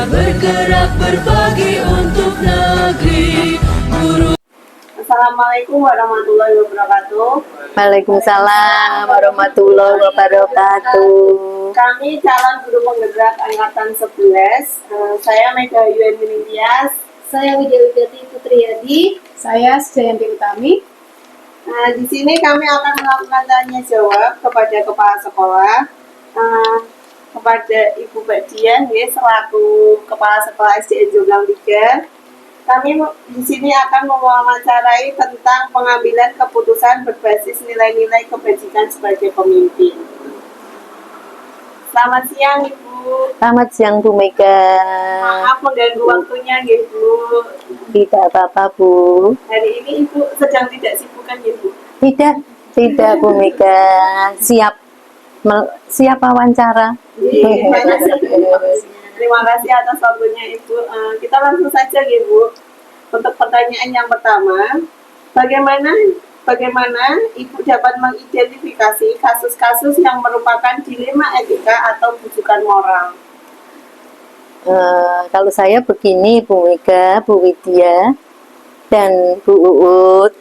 bergerak berbagi untuk negeri. Guru. Assalamualaikum warahmatullahi wabarakatuh. Waalaikumsalam warahmatullahi wabarakatuh. Kami calon guru penggerak angkatan 11. Saya Mega Yuen Tias. Saya Widya Putriyadi. Saya Sejayanti Utami. Di sini kami akan melakukan tanya jawab kepada kepala sekolah, kepada Ibu Mbak Dian, selaku kepala sekolah SDN Jomblang 3. Kami di sini akan mewawancarai tentang pengambilan keputusan berbasis nilai-nilai kebajikan sebagai pemimpin. Selamat siang, Ibu. Selamat siang, Bu Mega. Maaf mengganggu waktunya, Bu. Tidak apa-apa, Bu. Hari ini Ibu sedang tidak sibuk kan, Bu? Tidak, Bu Mega. Siap wawancara. Terima kasih atas waktunya, Ibu. Kita langsung saja, Bu. Untuk pertanyaan yang pertama, bagaimana Ibu dapat mengidentifikasi kasus-kasus yang merupakan dilema etika atau bujukan moral? Kalau saya begini, Bu Mega, Bu Widya, dan Bu Uut,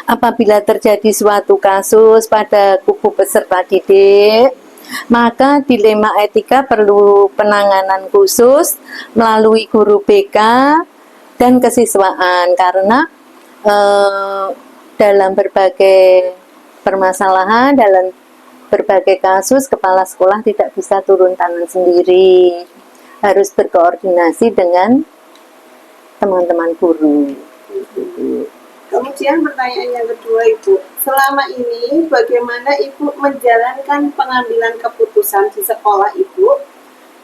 apabila terjadi suatu kasus pada kubu peserta didik, maka dilema etika perlu penanganan khusus melalui guru BK dan kesiswaan, karena dalam berbagai permasalahan, dalam berbagai kasus, kepala sekolah tidak bisa turun tangan sendiri, harus berkoordinasi dengan teman-teman guru. Kemudian pertanyaan yang kedua, Ibu, selama ini bagaimana Ibu menjalankan pengambilan keputusan di sekolah Ibu,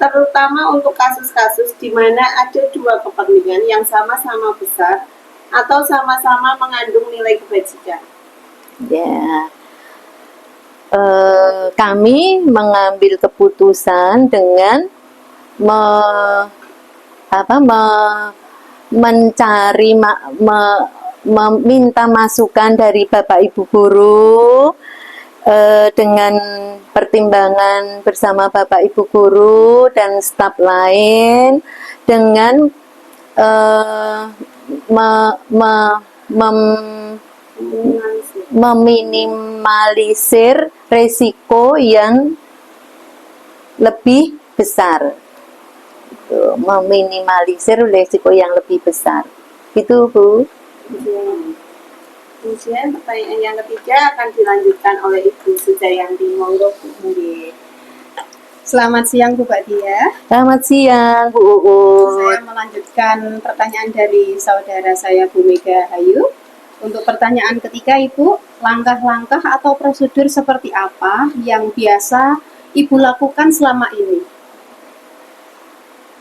terutama untuk kasus-kasus di mana ada dua kepentingan yang sama-sama besar atau sama-sama mengandung nilai kebajikan? Ya, kami mengambil keputusan dengan mencari meminta masukan dari Bapak Ibu guru, dengan pertimbangan bersama Bapak Ibu guru dan staf lain, dengan meminimalisir resiko yang lebih besar. Meminimalisir resiko yang lebih besar. Itu, Bu. Kemudian pertanyaan yang ketiga akan dilanjutkan oleh Ibu Sejayanti. Monggo, Bu. Selamat siang, Bu Dia. Selamat siang, Bu Uut. Saya melanjutkan pertanyaan dari saudara saya, Bu Mega Hayu. Untuk pertanyaan ketiga, Ibu, langkah-langkah atau prosedur seperti apa yang biasa Ibu lakukan selama ini?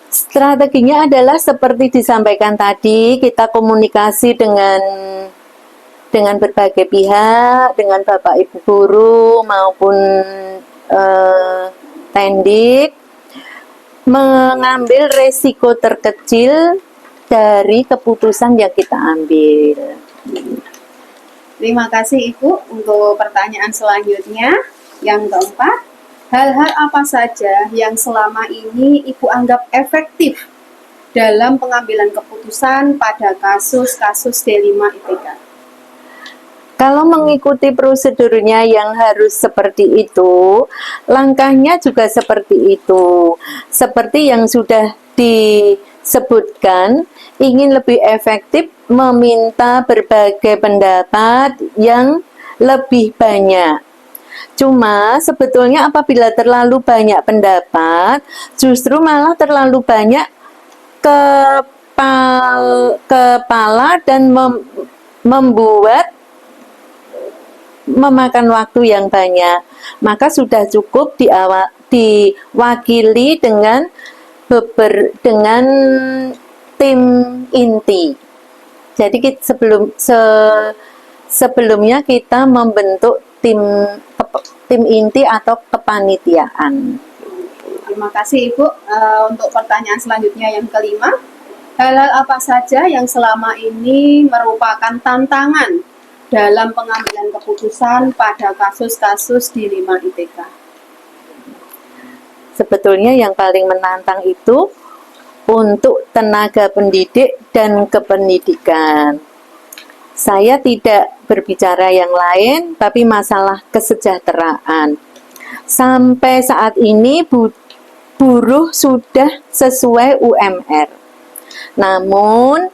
Strateginya adalah seperti disampaikan tadi, kita komunikasi dengan berbagai pihak, dengan Bapak Ibu guru maupun tendik, mengambil resiko terkecil dari keputusan yang kita ambil. Terima kasih, Ibu. Untuk pertanyaan selanjutnya, yang keempat, hal-hal apa saja yang selama ini Ibu anggap efektif dalam pengambilan keputusan pada kasus-kasus D5 IPK? Kalau mengikuti prosedurnya yang harus seperti itu, langkahnya juga seperti itu. Seperti yang sudah disebutkan, ingin lebih efektif meminta berbagai pendapat yang lebih banyak. Cuma sebetulnya apabila terlalu banyak pendapat, justru malah terlalu banyak kepala dan membuat memakan waktu yang banyak. Maka sudah cukup diwakili dengan tim inti. Jadi sebelumnya kita membentuk tim inti atau kepanitiaan. Terima kasih, Ibu. Untuk pertanyaan selanjutnya yang kelima, hal-hal apa saja yang selama ini merupakan tantangan dalam pengambilan keputusan pada kasus-kasus di 5 ITK? Sebetulnya yang paling menantang itu untuk tenaga pendidik dan kependidikan. Saya tidak berbicara yang lain, tapi masalah kesejahteraan. Sampai saat ini buruh sudah sesuai UMR. Namun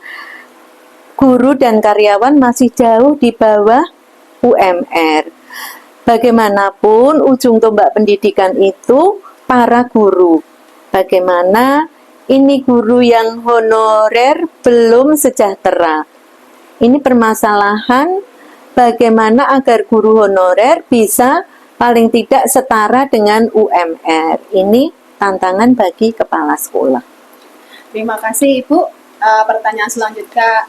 guru dan karyawan masih jauh di bawah UMR. Bagaimanapun ujung tombak pendidikan itu para guru. Bagaimana ini guru yang honorer belum sejahtera. Ini permasalahan bagaimana agar guru honorer bisa paling tidak setara dengan UMR. Ini tantangan bagi kepala sekolah. Terima kasih Ibu. Pertanyaan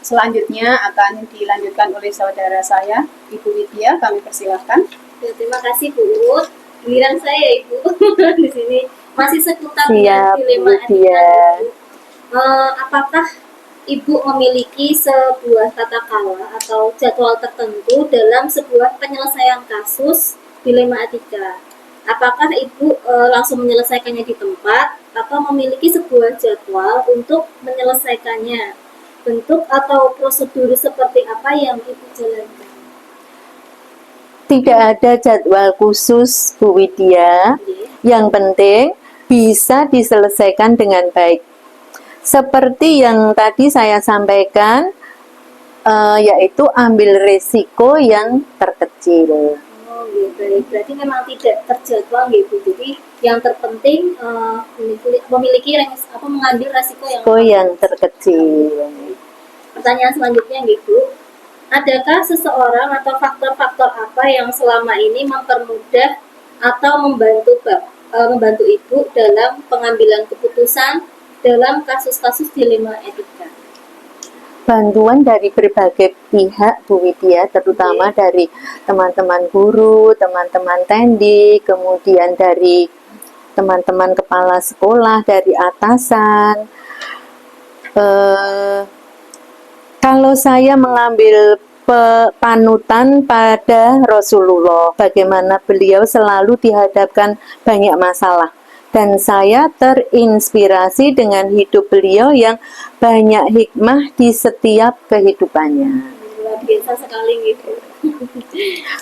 selanjutnya akan dilanjutkan oleh saudara saya, Ibu Widya. Kami persilahkan. Ya, terima kasih Bu Ut. Giliran saya Ibu di sini masih seputar Siap, dilema Bu Widya. etika. Apakah Ibu memiliki sebuah tata cara atau jadwal tertentu dalam sebuah penyelesaian kasus dilema etika? Apakah Ibu langsung menyelesaikannya di tempat atau memiliki sebuah jadwal untuk menyelesaikannya? Bentuk atau prosedur seperti apa yang Ibu jalankan? Tidak ada jadwal khusus, Bu Widya. Yang penting bisa diselesaikan dengan baik. Seperti yang tadi saya sampaikan, yaitu ambil resiko yang terkecil. Oh, gitu. Berarti memang tidak terjadwal gitu. Jadi yang terpenting memiliki mengambil resiko Yang terkecil. Pertanyaan selanjutnya gitu. Adakah seseorang atau faktor-faktor apa yang selama ini mempermudah atau membantu Ibu dalam pengambilan keputusan dalam kasus-kasus dilema etika? Bantuan dari berbagai pihak, Bu Widya, terutama dari teman-teman guru, teman-teman tendi, kemudian dari teman-teman kepala sekolah, dari atasan. Kalau saya mengambil panutan pada Rasulullah, bagaimana beliau selalu dihadapkan banyak masalah. Dan saya terinspirasi dengan hidup beliau yang banyak hikmah di setiap kehidupannya. Luar biasa sekali gitu.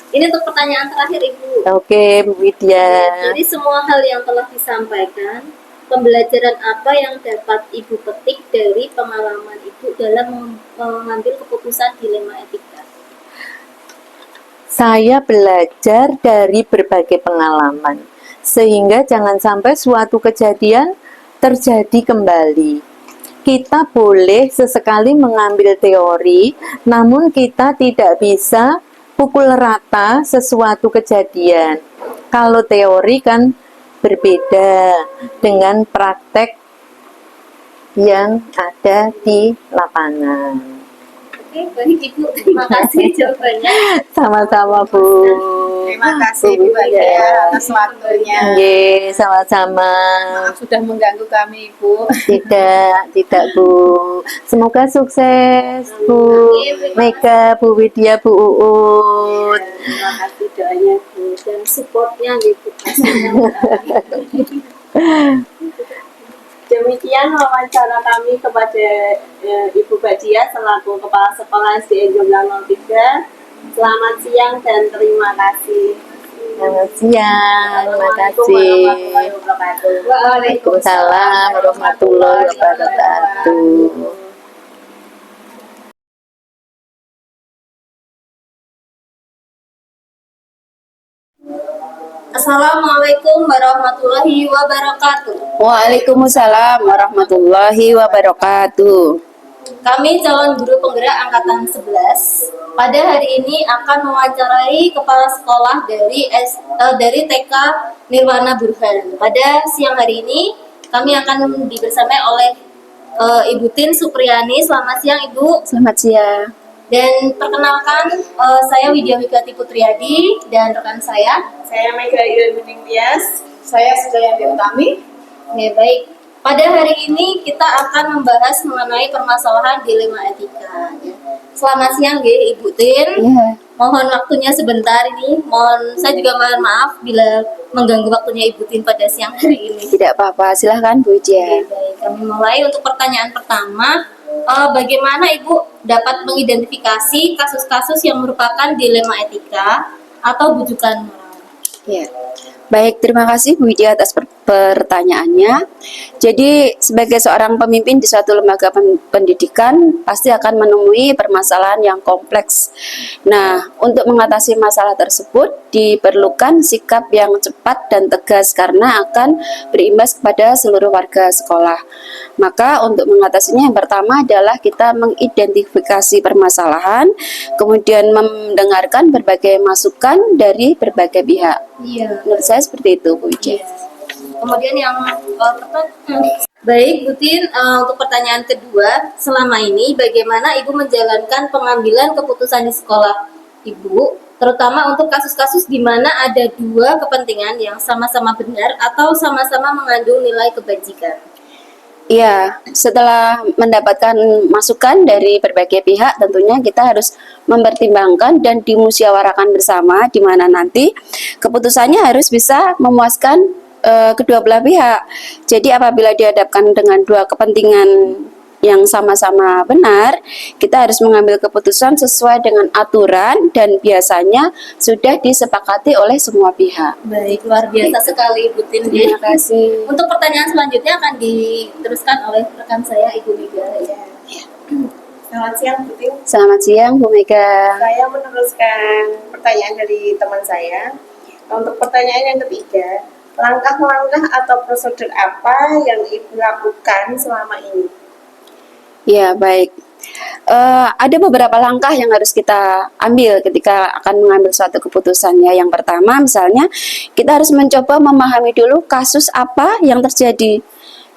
Ini untuk pertanyaan terakhir Ibu. Oke, Bu Widya. Jadi semua hal yang telah disampaikan, pembelajaran apa yang dapat Ibu petik dari pengalaman Ibu dalam mengambil keputusan dilema etika? Saya belajar dari berbagai pengalaman, sehingga jangan sampai suatu kejadian terjadi kembali. Kita boleh sesekali mengambil teori, namun kita tidak bisa pukul rata sesuatu kejadian. Kalau teori kan berbeda dengan praktek yang ada di lapangan. Oke, baik Ibu. Terima kasih jawabannya. Sama-sama, Bu. Terima kasih Bu Widya atas waktunya. Nggih, sama-sama. Maaf sudah mengganggu kami Ibu. Tidak Bu. Semoga sukses Bu Mega, Bu Widya, Bu Uut. Terima kasih doanya Bu dan supportnya gitu. Demikian wawancara kami kepada Ibu Badia selaku Kepala Sekolah SDN Jumlah 03. Selamat siang dan terima kasih. Selamat siang, terima kasih. Waalaikumsalam warahmatullahi wabarakatuh. Assalamualaikum warahmatullahi wabarakatuh. Waalaikumsalam warahmatullahi wabarakatuh. Kami calon guru penggerak angkatan 11 pada hari ini akan mewawancarai kepala sekolah dari TK Nirwana Burhan. Pada siang hari ini kami akan dibersamai oleh Ibu Tin Supriyani. Selamat siang Ibu. Selamat siang. Dan perkenalkan saya Widya Wigati Putriadi dan rekan saya Mega Irene Tias. Saya Sudayanti Utami. Ya, baik. Pada hari ini kita akan membahas mengenai permasalahan dilema etika. Ya. Selamat siang, Ibu Tin. Ya. Mohon waktunya sebentar ini. Saya juga mohon maaf bila mengganggu waktunya Ibu Tin pada siang hari ini. Tidak apa-apa, silahkan Bu Widya. Baik, kami mulai untuk pertanyaan pertama. Bagaimana Ibu dapat mengidentifikasi kasus-kasus yang merupakan dilema etika atau bujukan moral? Ya. Baik, terima kasih Bu Widya atas pertanyaannya. Jadi sebagai seorang pemimpin di suatu lembaga pendidikan pasti akan menemui permasalahan yang kompleks. Nah, untuk mengatasi masalah tersebut diperlukan sikap yang cepat dan tegas karena akan berimbas kepada seluruh warga sekolah. Maka untuk mengatasinya yang pertama adalah kita mengidentifikasi permasalahan, kemudian mendengarkan berbagai masukan dari berbagai pihak. Iya. Menurut saya seperti itu, Bu Widya. Kemudian yang baik, Bu Tin, untuk pertanyaan kedua, selama ini bagaimana Ibu menjalankan pengambilan keputusan di sekolah Ibu, terutama untuk kasus-kasus di mana ada dua kepentingan yang sama-sama benar atau sama-sama mengandung nilai kebajikan? Iya, setelah mendapatkan masukan dari berbagai pihak, tentunya kita harus mempertimbangkan dan dimusyawarahkan bersama, di mana nanti keputusannya harus bisa memuaskan kedua belah pihak. Jadi apabila dihadapkan dengan dua kepentingan yang sama-sama benar, kita harus mengambil keputusan sesuai dengan aturan dan biasanya sudah disepakati oleh semua pihak. Baik, luar biasa sekali Bu Tin. Terima kasih. Untuk pertanyaan selanjutnya akan diteruskan oleh rekan saya Ibu Mega. Ya. Selamat siang Bu Tin. Selamat siang Bu Mega. Saya meneruskan pertanyaan dari teman saya. Untuk pertanyaan yang ketiga, langkah-langkah atau prosedur apa yang Ibu lakukan selama ini? Ya, baik. Ada beberapa langkah yang harus kita ambil ketika akan mengambil suatu keputusan ya. Yang pertama, misalnya kita harus mencoba memahami dulu kasus apa yang terjadi.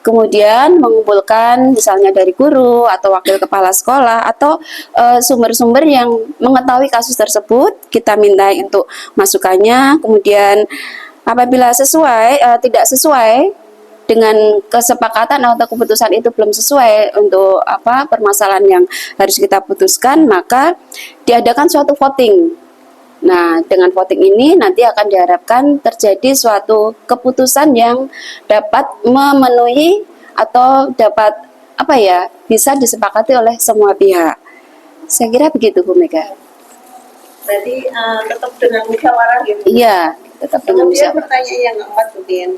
Kemudian mengumpulkan misalnya dari guru atau wakil kepala sekolah atau sumber-sumber yang mengetahui kasus tersebut. Kita minta untuk masukannya. Kemudian apabila tidak sesuai dengan kesepakatan atau keputusan itu belum sesuai untuk permasalahan yang harus kita putuskan, maka diadakan suatu voting. Nah, dengan voting ini nanti akan diharapkan terjadi suatu keputusan yang dapat memenuhi atau dapat bisa disepakati oleh semua pihak. Saya kira begitu, Bu Mega. Berarti tetap dengan musyawarah gitu? Iya, tetap dengan Kemudian musyawarah. pertanyaan yang keempat, Bu Tin.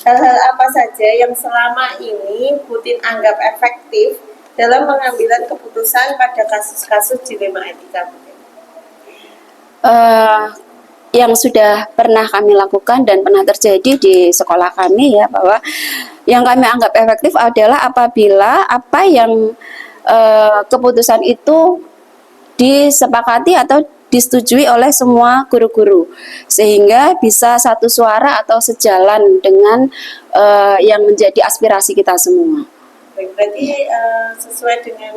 Hal-hal apa saja yang selama ini Bu Tin anggap efektif dalam pengambilan keputusan pada kasus-kasus dilema etika, Bu Tin? Yang sudah pernah kami lakukan dan pernah terjadi di sekolah kami ya, bahwa yang kami anggap efektif adalah apabila apa yang keputusan itu disepakati atau disetujui oleh semua guru-guru sehingga bisa satu suara atau sejalan dengan yang menjadi aspirasi kita semua. Baik, berarti sesuai dengan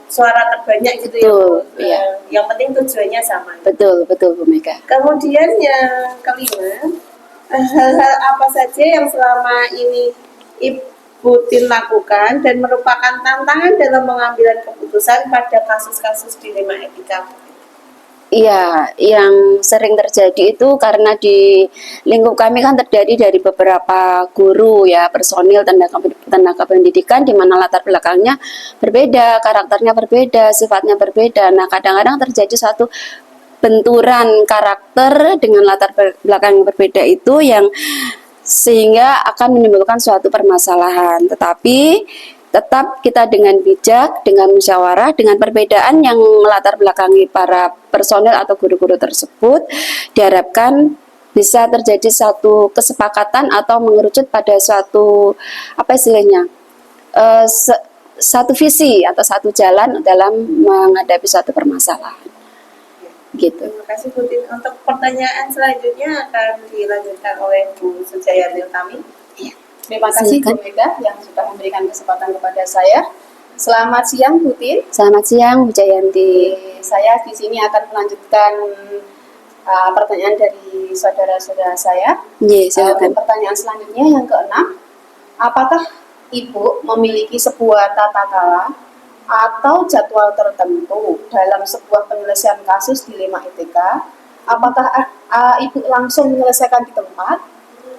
suara terbanyak gitu. Betul, ya, Bu? iya. Yang penting tujuannya sama. Betul Bu Mega. Kemudian yang kelima, hal-hal apa saja yang selama ini Ibu Tin lakukan dan merupakan tantangan dalam pengambilan keputusan pada kasus-kasus dilema etika? Iya, yang sering terjadi itu karena di lingkup kami kan terdiri dari beberapa guru ya, personil tenaga pendidikan di mana latar belakangnya berbeda, karakternya berbeda, sifatnya berbeda. Nah, kadang-kadang terjadi satu benturan karakter dengan latar belakang yang berbeda itu yang sehingga akan menimbulkan suatu permasalahan. Tetapi tetap kita dengan bijak, dengan musyawarah, dengan perbedaan yang melatar belakangi para personel atau guru-guru tersebut, diharapkan bisa terjadi satu kesepakatan atau mengerucut pada suatu satu visi atau satu jalan dalam menghadapi suatu permasalahan. Gitu. Terima kasih Bu Tin. Untuk pertanyaan selanjutnya akan dilanjutkan oleh Bu Sujayanti Utami. Terima kasih Bu Silakan. Mega yang sudah memberikan kesempatan kepada saya. Selamat siang Bu Tin. Selamat siang Bu Jayanti. Saya di sini akan melanjutkan pertanyaan dari saudara-saudara saya. Iya, silakan. Untuk pertanyaan selanjutnya yang keenam, apakah Ibu memiliki sebuah tata cara atau jadwal tertentu dalam sebuah penyelesaian kasus dilema etika apakah Ibu langsung menyelesaikan di tempat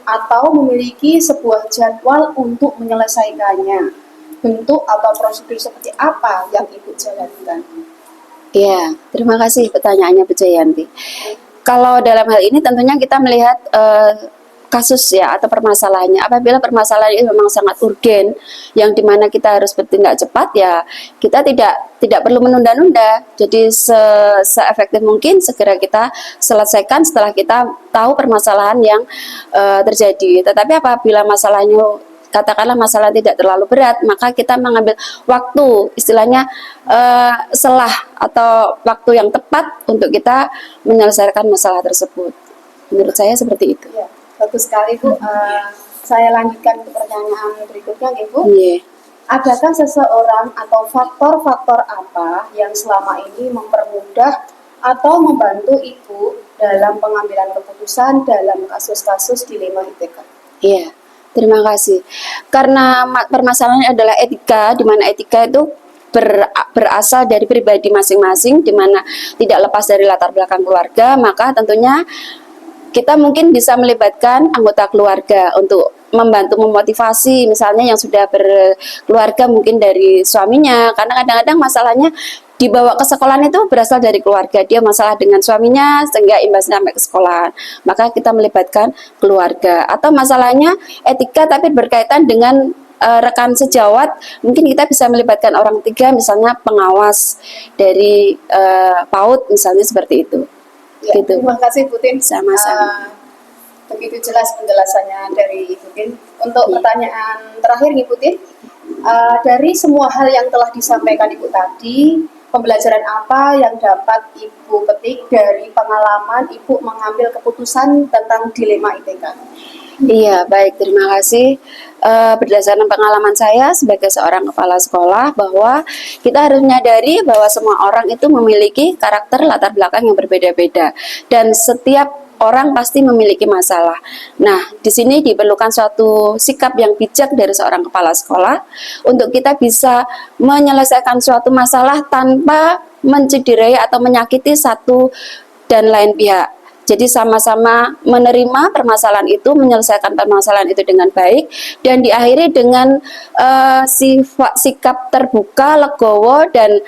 atau memiliki sebuah jadwal untuk menyelesaikannya? Bentuk atau prosedur seperti apa yang Ibu jalankan? Ya, terima kasih pertanyaannya Bu Jayanti. Kalau dalam hal ini tentunya kita melihat kasus ya atau permasalahannya. Apabila permasalahan itu memang sangat urgen, yang dimana kita harus bertindak cepat, ya kita tidak perlu menunda-nunda. Jadi se-efektif mungkin segera kita selesaikan setelah kita tahu permasalahan yang terjadi. Tetapi apabila masalahnya katakanlah masalah tidak terlalu berat, maka kita mengambil waktu, istilahnya selah atau waktu yang tepat untuk kita menyelesaikan masalah tersebut. Menurut saya seperti itu. Ya, bagus sekali Bu. Saya lanjutkan ke pertanyaan berikutnya Ibu. Iya. Adakah seseorang atau faktor-faktor apa yang selama ini mempermudah atau membantu Ibu dalam pengambilan keputusan dalam kasus-kasus dilema ITK? Iya. Terima kasih. Karena permasalahannya adalah etika, di mana etika itu berasal dari pribadi masing-masing, di mana tidak lepas dari latar belakang keluarga, maka tentunya kita mungkin bisa melibatkan anggota keluarga untuk membantu memotivasi, misalnya yang sudah berkeluarga mungkin dari suaminya, karena kadang-kadang masalahnya dibawa ke sekolahan itu berasal dari keluarga, dia masalah dengan suaminya sehingga imbasnya sampai ke sekolahan, maka kita melibatkan keluarga. Atau masalahnya etika tapi berkaitan dengan rekan sejawat, mungkin kita bisa melibatkan orang ketiga, misalnya pengawas dari PAUD misalnya seperti itu. Ya, Gitu. terima kasih Bu Tin. Sama-sama. Begitu jelas penjelasannya dari Ibu Tin. Untuk pertanyaan terakhir Ibu Tin, dari semua hal yang telah disampaikan Ibu tadi, pembelajaran apa yang dapat Ibu petik dari pengalaman Ibu mengambil keputusan tentang dilema ITK? Iya, baik, terima kasih. Berdasarkan pengalaman saya sebagai seorang kepala sekolah, bahwa kita harus menyadari bahwa semua orang itu memiliki karakter latar belakang yang berbeda-beda, dan setiap orang pasti memiliki masalah. Nah, di sini diperlukan suatu sikap yang bijak dari seorang kepala sekolah untuk kita bisa menyelesaikan suatu masalah tanpa mencederai atau menyakiti satu dan lain pihak. Jadi sama-sama menerima permasalahan itu, menyelesaikan permasalahan itu dengan baik, dan diakhiri dengan sikap terbuka, legowo, dan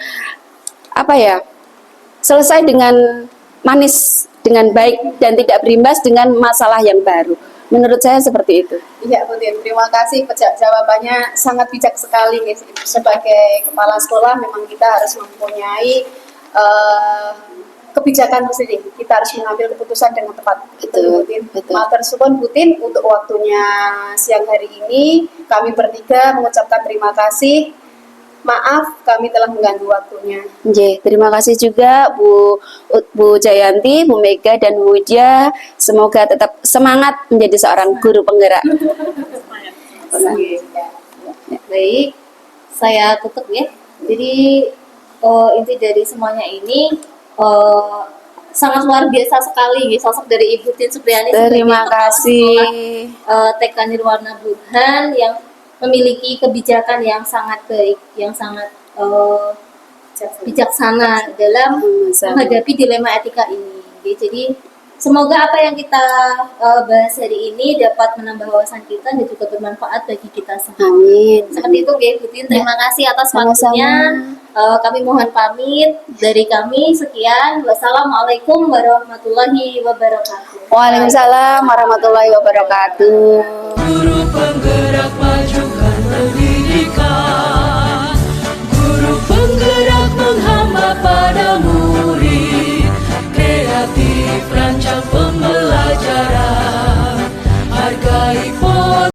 selesai dengan manis, dengan baik, dan tidak berimbas dengan masalah yang baru. Menurut saya seperti itu. Iya Bu Tin, terima kasih. Jawabannya sangat bijak sekali. Sebagai kepala sekolah memang kita harus mempunyai kebijakan sendiri. Kita harus mengambil keputusan dengan tepat. Betul, Bu Tin. betul. Matur suwun Bu Tin untuk waktunya siang hari ini. Kami bertiga mengucapkan terima kasih. Maaf kami telah mengganggu waktunya. Terima kasih juga Bu Jayanti, Bu Mega, dan Bu Widya. Semoga tetap semangat menjadi seorang guru penggerak. Baik, saya tutup ya. Jadi inti dari semuanya ini sangat luar biasa sekali sosok dari Ibu Tin Supriyani. Terima kasih. TK Nirwana Burhan yang memiliki kebijakan yang sangat baik, yang sangat bijaksana dalam menghadapi dilema etika ini. Jadi semoga apa yang kita bahas hari ini dapat menambah wawasan kita dan juga bermanfaat bagi kita semua. Amin. Seperti itu ya Bu Tin. Terima kasih atas waktunya. Kami mohon pamit. Dari kami sekian. Wassalamualaikum warahmatullahi wabarakatuh. Waalaikumsalam warahmatullahi wabarakatuh. Guru